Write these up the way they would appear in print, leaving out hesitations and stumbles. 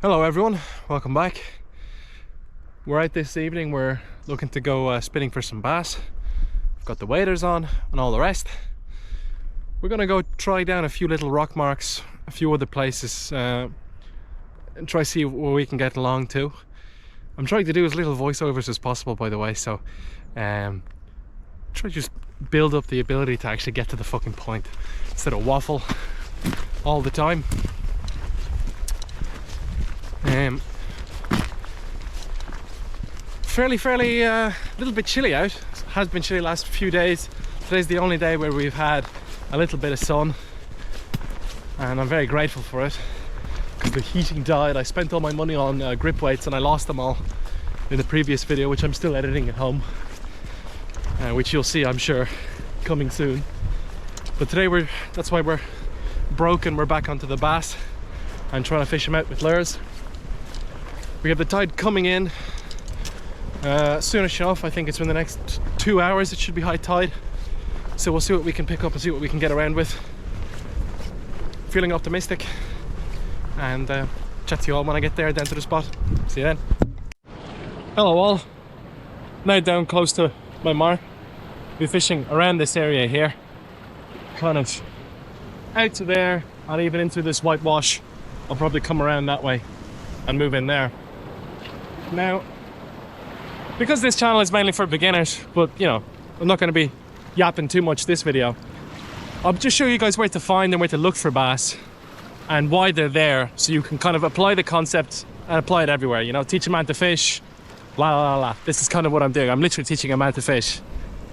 Hello everyone, welcome back. We're out this evening, we're looking to go spinning for some bass. We've got the waders on and all the rest. We're gonna go try down a few little rock marks, a few other places, and try see where we can get along to. I'm trying to do as little voiceovers as possible, by the way, so try to just build up the ability to actually get to the fucking point instead of waffle all the time. Fairly a little bit chilly out. It has been chilly the last few days. Today's the only day where we've had a little bit of sun, and I'm very grateful for it because the heating died. I spent all my money on grip weights and I lost them all in the previous video, which I'm still editing at home, which you'll see, I'm sure, coming soon. But today that's why we're broken. We're back onto the bass and trying to fish them out with lures. We have the tide coming in soonish enough. I think it's in the next 2 hours it should be high tide, so we'll see what we can pick up and see what we can get around with. Feeling optimistic, and chat to you all when I get there down to the spot. See you then. Hello all, now down close to my mark. We're fishing around this area here, kind of out to there and even into this whitewash. I'll probably come around that way and move in there. Now, because this channel is mainly for beginners, but you know, I'm not going to be yapping too much this video. I'll just show you guys where to find and where to look for bass and why they're there, so you can kind of apply the concept and apply it everywhere. You know, teach a man to fish, la la la. This is kind of what I'm doing. I'm literally teaching a man to fish,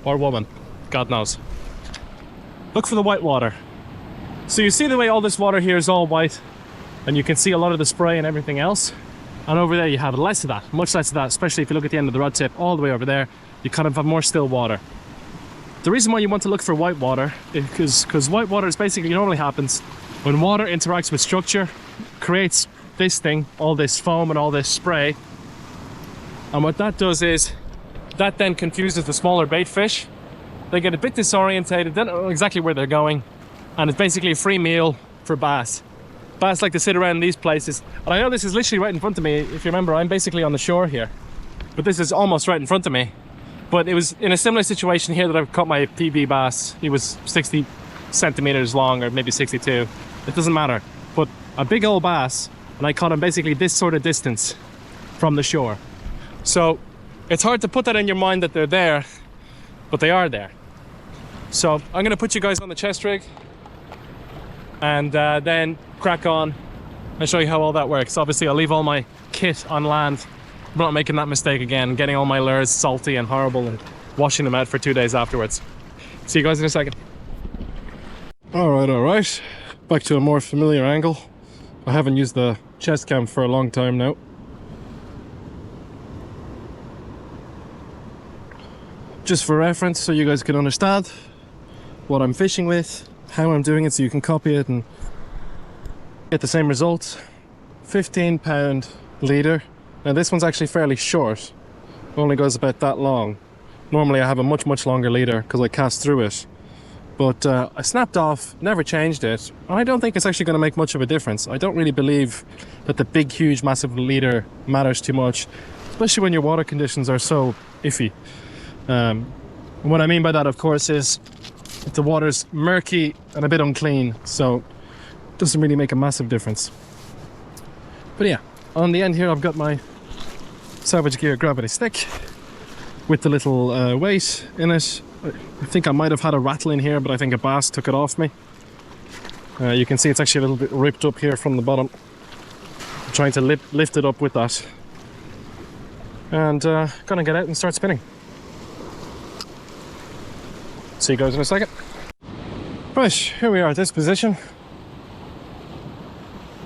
or woman, God knows. Look for the white water. So you see the way all this water here is all white, and you can see a lot of the spray and everything else. And over there you have less of that, much less of that, especially if you look at the end of the rod tip, all the way over there, you kind of have more still water. The reason why you want to look for white water is because white water is basically normally happens when water interacts with structure, creates this thing, all this foam and all this spray. And what that does is, that then confuses the smaller bait fish. They get a bit disorientated, they don't know exactly where they're going, and it's basically a free meal for bass. Bass like to sit around these places, and I know this is literally right in front of me. If you remember, I'm basically on the shore here, but this is almost right in front of me. But it was in a similar situation here that I caught my PB bass. He was 60 centimeters long, or maybe 62, it doesn't matter, but a big old bass, and I caught him basically this sort of distance from the shore. So it's hard to put that in your mind that they're there, but they are there. So I'm gonna put you guys on the chest rig and then crack on and show you how all that works. Obviously I'll leave all my kit on land. I'm not making that mistake again, getting all my lures salty and horrible and washing them out for 2 days afterwards. See you guys in a second. All right, back to a more familiar angle. I haven't used the chest cam for a long time now. Just for reference, so you guys can understand what I'm fishing with, how I'm doing it, so you can copy it and get the same results. 15-pound leader. Now this one's actually fairly short, it only goes about that long. Normally I have a much longer leader because I cast through it, but I snapped off, never changed it, and I don't think it's actually going to make much of a difference. I don't really believe that the big huge massive leader matters too much, especially when your water conditions are so iffy. And what I mean by that, of course, is the water's murky and a bit unclean, so it doesn't really make a massive difference. But yeah, on the end here I've got my Savage Gear gravity stick with the little weight in it. I think I might have had a rattle in here, but I think a bass took it off me. You can see it's actually a little bit ripped up here from the bottom. I'm trying to lift it up with that, and gonna get out and start spinning. See you guys in a second. Right, here we are at this position.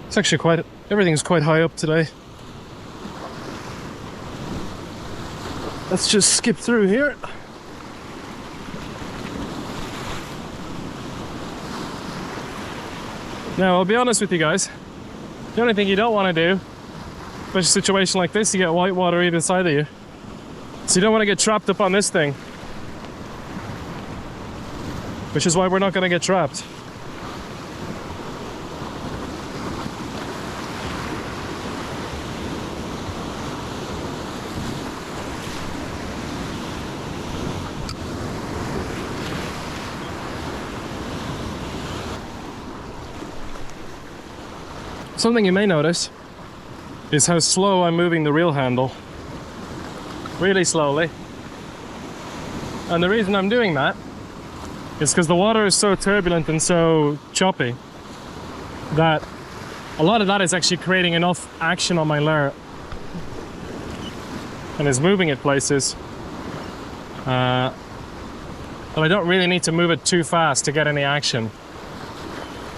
It's actually everything's quite high up today. Let's just skip through here. Now, I'll be honest with you guys, the only thing you don't want to do, especially a situation like this, you get white water either side of you. So you don't want to get trapped up on this thing. Which is why we're not going to get trapped. Something you may notice is how slow I'm moving the reel handle. Really slowly. And the reason I'm doing that is because the water is so turbulent and so choppy that a lot of that is actually creating enough action on my lure and is moving it places. But I don't really need to move it too fast to get any action.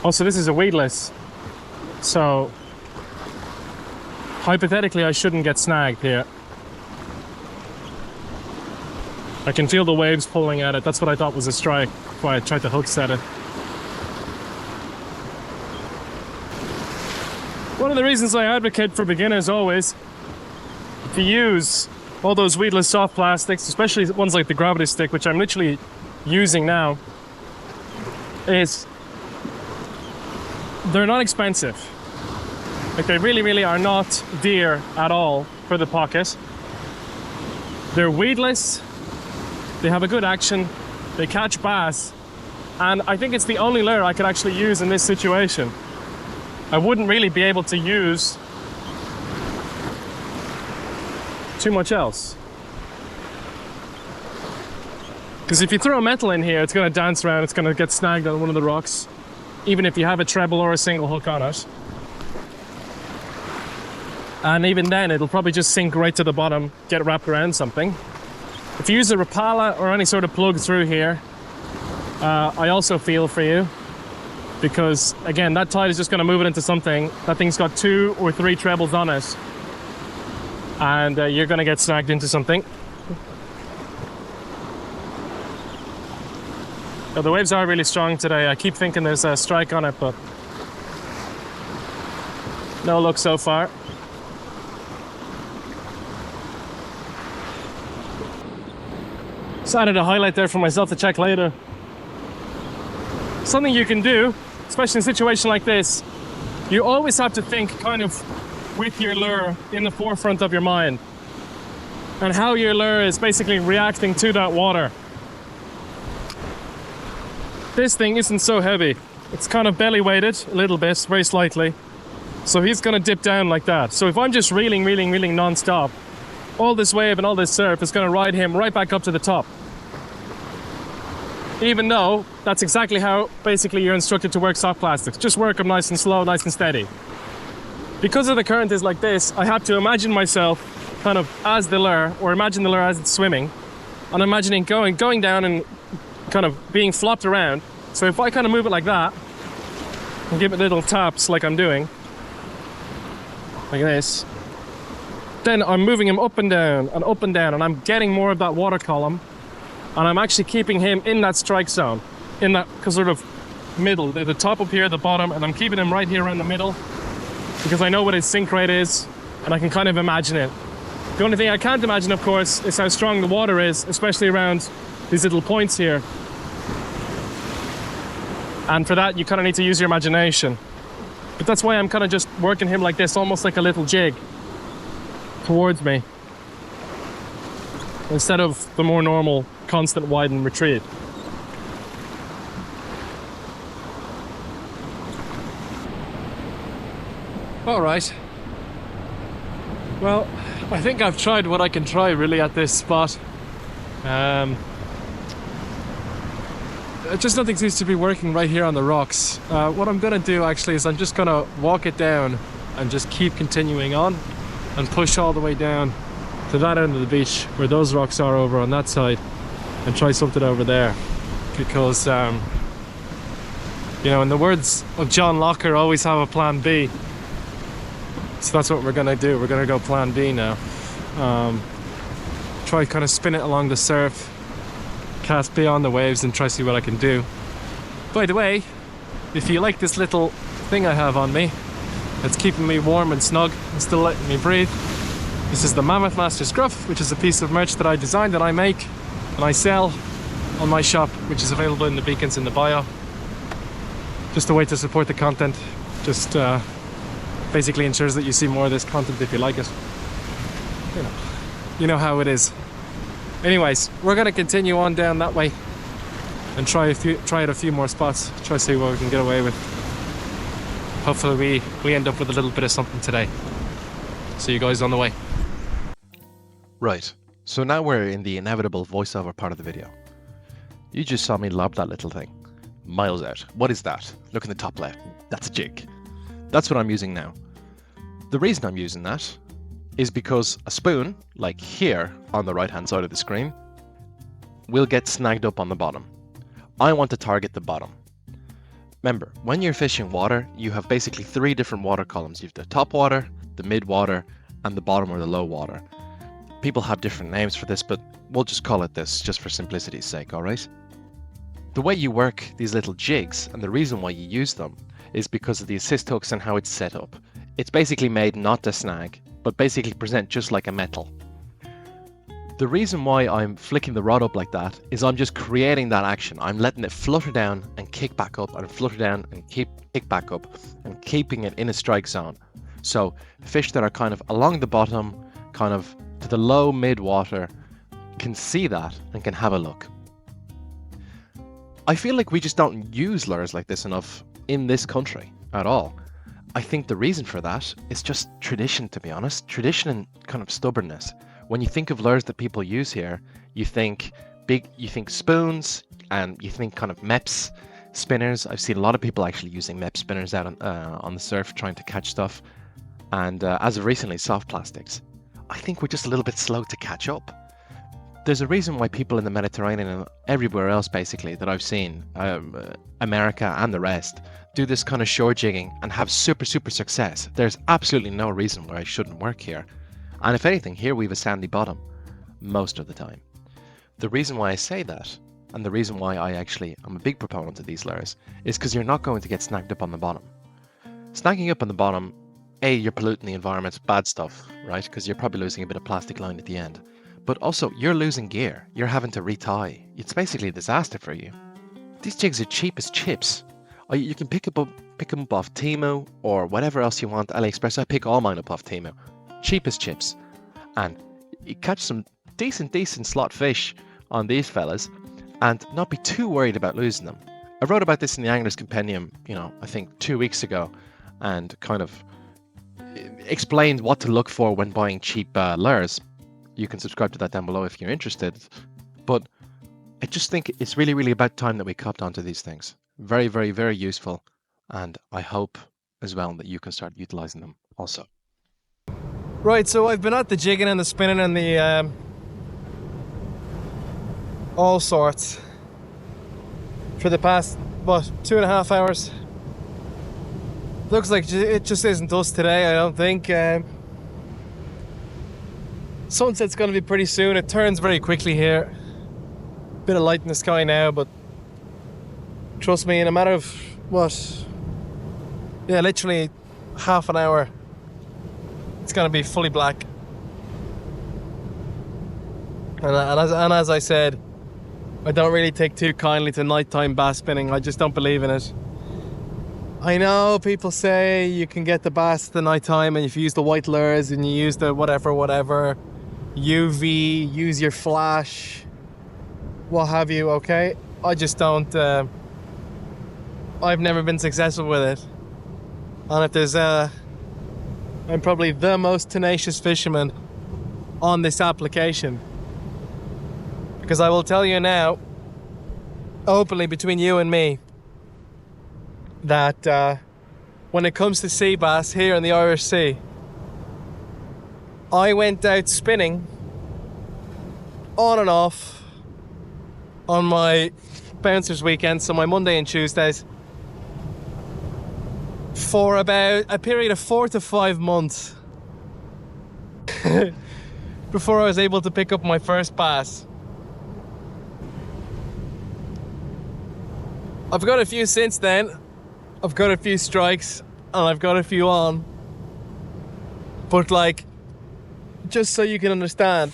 Also, this is a weedless, so hypothetically I shouldn't get snagged here. I can feel the waves pulling at it. That's what I thought was a strike. That's why I tried to hook set it. One of the reasons I advocate for beginners always to use all those weedless soft plastics, especially ones like the gravity stick, which I'm literally using now, is they're not expensive. Like, they really are not dear at all for the pocket. They're weedless, they have a good action, they catch bass, and I think it's the only lure I could actually use in this situation. I wouldn't really be able to use too much else. Because if you throw metal in here, it's going to dance around, it's going to get snagged on one of the rocks, even if you have a treble or a single hook on it. And even then, it'll probably just sink right to the bottom, get wrapped around something. If you use a Rapala or any sort of plug through here, I also feel for you. Because, again, that tide is just going to move it into something. That thing's got 2 or 3 trebles on it. And you're going to get snagged into something. Now, the waves are really strong today. I keep thinking there's a strike on it, but no luck so far. Just added a highlight there for myself to check later. Something you can do, especially in a situation like this, you always have to think kind of with your lure in the forefront of your mind, and how your lure is basically reacting to that water. This thing isn't so heavy. It's kind of belly weighted a little bit, very slightly. So he's going to dip down like that. So if I'm just reeling non-stop, all this wave and all this surf is going to ride him right back up to the top. Even though that's exactly how basically you're instructed to work soft plastics. Just work them nice and slow, nice and steady. Because of the current is like this, I have to imagine myself kind of as the lure, or imagine the lure as it's swimming. And imagining going down and kind of being flopped around. So if I kind of move it like that, and give it little taps like I'm doing, like this, then I'm moving him up and down, and I'm getting more of that water column. And I'm actually keeping him in that strike zone, in that sort of middle, the top up here, the bottom, and I'm keeping him right here around the middle because I know what his sink rate is, and I can kind of imagine it. The only thing I can't imagine, of course, is how strong the water is, especially around these little points here. And for that, you kind of need to use your imagination. But that's why I'm kind of just working him like this, almost like a little jig towards me, instead of the more normal constant wide and retreat. All right. Well, I think I've tried what I can try really at this spot. Just nothing seems to be working right here on the rocks. What I'm gonna do actually is I'm just gonna walk it down and just keep continuing on and push all the way down to that end of the beach where those rocks are over on that side, and try something over there. Because you know, in the words of John Locker, always have a plan B. So that's what we're gonna do. We're gonna go plan B now. Try kind of spin it along the surf, cast beyond the waves, and try to see what I can do. By the way, if you like this little thing I have on me, it's keeping me warm and snug and still letting me breathe, this is the Mammoth Master Scruff, which is a piece of merch that I designed and I make and I sell on my shop, which is available in the beacons in the bio. Just a way to support the content. Just basically ensures that you see more of this content if you like it. You know how it is. Anyways, we're gonna continue on down that way and try out a few more spots. Try to see what we can get away with. hopefully we end up with a little bit of something today. See you guys on the way. Right, so now we're in the inevitable voiceover part of the video. You just saw me lob that little thing. Miles out. What is that? Look in the top left. That's a jig. That's what I'm using now. The reason I'm using that is because a spoon, like here on the right hand side of the screen, will get snagged up on the bottom. I want to target the bottom. Remember, when you're fishing water, you have basically 3 different water columns. You have the top water, the mid water, and the bottom or the low water. People have different names for this, but we'll just call it this, just for simplicity's sake, alright? The way you work these little jigs, and the reason why you use them, is because of the assist hooks and how it's set up. It's basically made not to snag, but basically present just like a metal. The reason why I'm flicking the rod up like that is I'm just creating that action. I'm letting it flutter down and kick back up and flutter down and kick back up and keeping it in a strike zone. So fish that are kind of along the bottom, kind of to the low mid water, can see that and can have a look. I feel like we just don't use lures like this enough in this country at all. I think the reason for that is just tradition, to be honest. Tradition and kind of stubbornness. When you think of lures that people use here, you think spoons, and you think kind of MEPS spinners. I've seen a lot of people actually using MEPS spinners out on the surf trying to catch stuff. And as of recently, soft plastics. I think we're just a little bit slow to catch up. There's a reason why people in the Mediterranean and everywhere else basically that I've seen, America and the rest, do this kind of shore jigging and have super success. There's absolutely no reason why I shouldn't work here. And if anything, here we have a sandy bottom most of the time. The reason why I say that, and the reason why I'm a big proponent of these lures, is because you're not going to get snagged up on the bottom. Snagging up on the bottom, A, you're polluting the environment, bad stuff, right? Because you're probably losing a bit of plastic line at the end. But also, you're losing gear. You're having to retie. It's basically a disaster for you. These jigs are cheap as chips. You can pick them up off Temu or whatever else you want. AliExpress, I pick all mine up off Temu. Cheap as chips. And you catch some decent slot fish on these fellas and not be too worried about losing them. I wrote about this in the Angler's Compendium, I think 2 weeks ago, and kind of explained what to look for when buying cheap lures. You can subscribe to that down below if you're interested. But I just think it's really about time that we copped onto these things. Very useful. And I hope as well that you can start utilizing them also. Right, so I've been at the jigging and the spinning and the all sorts for the past, 2.5 hours. Looks like it just isn't us today, I don't think. Sunset's going to be pretty soon. It turns very quickly here. Bit of light in the sky now, but trust me, in a matter of literally half an hour, it's going to be fully black. And as I said, I don't really take too kindly to nighttime bass spinning. I just don't believe in it. I know people say you can get the bass at the nighttime, and if you use the white lures and you use the whatever, UV, use your flash, what have you, okay? I just don't, I've never been successful with it. And if there's I'm probably the most tenacious fisherman on this application. Because I will tell you now, openly between you and me, that when it comes to sea bass here in the Irish Sea, I went out spinning on and off on my bouncers weekends, so my Monday and Tuesdays, for about a period of 4 to 5 months before I was able to pick up my first bass. I've got a few since then. I've got a few strikes and I've got a few on, but just so you can understand,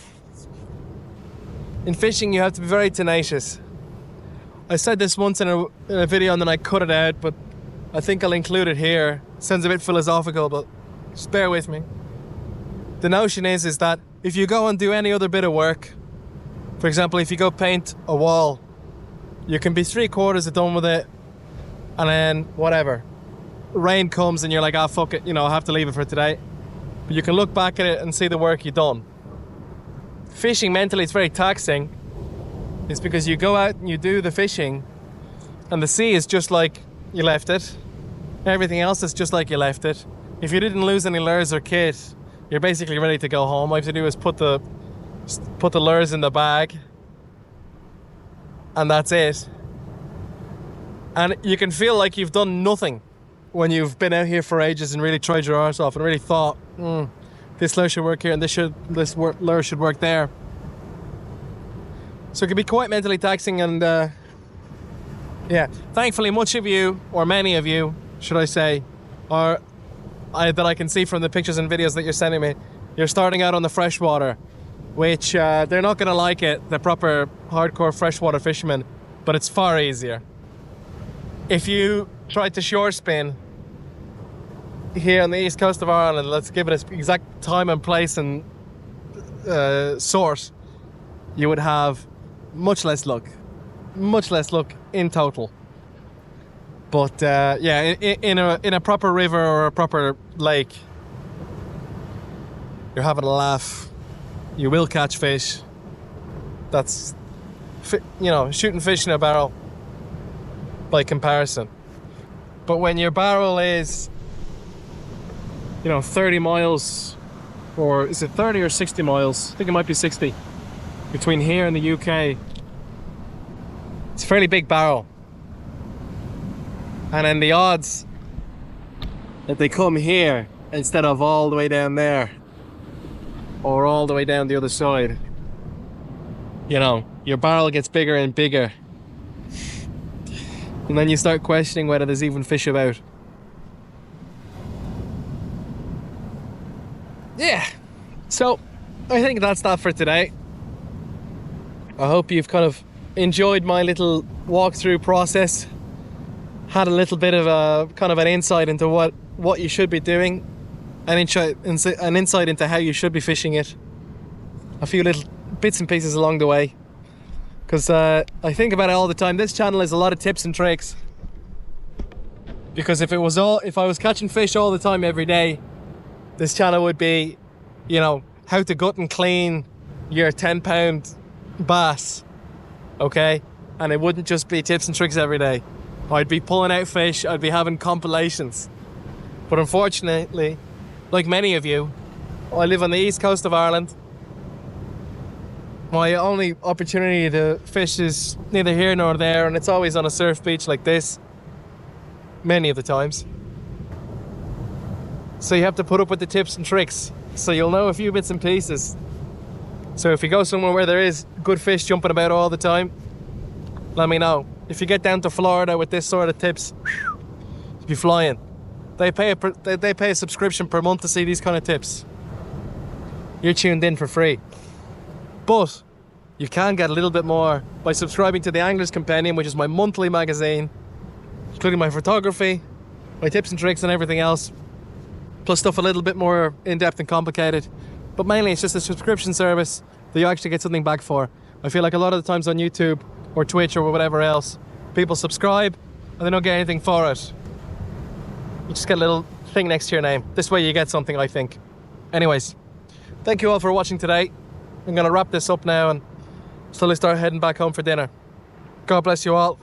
in fishing you have to be very tenacious. I said this once in a video and then I cut it out, but I think I'll include it here. It sounds a bit philosophical, but just bear with me. The notion is that if you go and do any other bit of work, for example, if you go paint a wall, you can be 3/4 done with it, and then whatever. rain comes and you're like, ah, fuck it, you know, I have to leave it for today. But you can look back at it and see the work you've done. Fishing mentally, it's very taxing. It's because you go out and you do the fishing and the sea is just like you left it. Everything else is just like you left it. If you didn't lose any lures or kit, you're basically ready to go home. All you have to do is put the lures in the bag and that's it. And you can feel like you've done nothing when you've been out here for ages and really tried your arse off and really thought, this lure should work here and this lure should work there. So it can be quite mentally taxing, and yeah, thankfully much of you, or many of you, should I say, that I can see from the pictures and videos that you're sending me, you're starting out on the freshwater, which they're not going to like it, the proper hardcore freshwater fishermen, but it's far easier. If you tried to shore spin here on the east coast of Ireland, let's give it its exact time and place and source, you would have much less luck in total. But yeah, in a proper river or a proper lake, you're having a laugh. You will catch fish. That's, you know, shooting fish in a barrel by comparison. But when your barrel is, you know, 30 miles, or is it 30 or 60 miles? I think it might be 60. Between here and the UK, it's a fairly big barrel. And then the odds that they come here instead of all the way down there, or all the way down the other side, you know, your barrel gets bigger and bigger. And then you start questioning whether there's even fish about. Yeah, so I think that's that for today. I hope you've kind of enjoyed my little walkthrough process, had a little bit of a kind of an insight into what you should be doing, an insight into how you should be fishing it, a few little bits and pieces along the way, because I think about it all the time. This channel is a lot of tips and tricks, because if I was catching fish all the time every day, this channel would be, you know, how to gut and clean your 10-pound bass, okay? And it wouldn't just be tips and tricks every day. I'd be pulling out fish, I'd be having compilations. But unfortunately, like many of you, I live on the east coast of Ireland. My only opportunity to fish is neither here nor there, and it's always on a surf beach like this, many of the times. So you have to put up with the tips and tricks, so you'll know a few bits and pieces. So if you go somewhere where there is good fish jumping about all the time, let me know. If you get down to Florida with this sort of tips, you'll be flying. They pay a subscription per month to see these kind of tips. You're tuned in for free. But you can get a little bit more by subscribing to the Angler's Compendium, which is my monthly magazine, including my photography, my tips and tricks and everything else, plus stuff a little bit more in-depth and complicated. But mainly it's just a subscription service that you actually get something back for. I feel like a lot of the times on YouTube or Twitch or whatever else, people subscribe and they don't get anything for it. You just get a little thing next to your name. This way you get something, I think. Anyways, thank you all for watching today. I'm gonna wrap this up now and slowly start heading back home for dinner. God bless you all.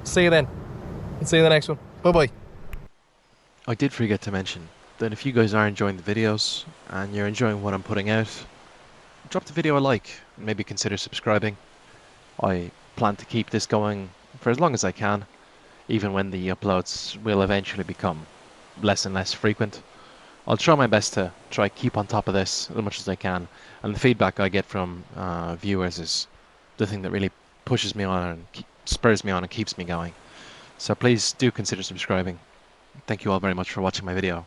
See you then. And see you in the next one. Bye-bye. I did forget to mention that if you guys are enjoying the videos and you're enjoying what I'm putting out, drop the video a like and maybe consider subscribing. I plan to keep this going for as long as I can, even when the uploads will eventually become less and less frequent. I'll try my best to try keep on top of this as much as I can, and the feedback I get from viewers is the thing that really pushes me on and spurs me on and keeps me going. So please do consider subscribing. Thank you all very much for watching my video.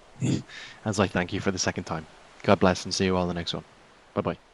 As I thank you for the second time. God bless and see you all in the next one. Bye bye.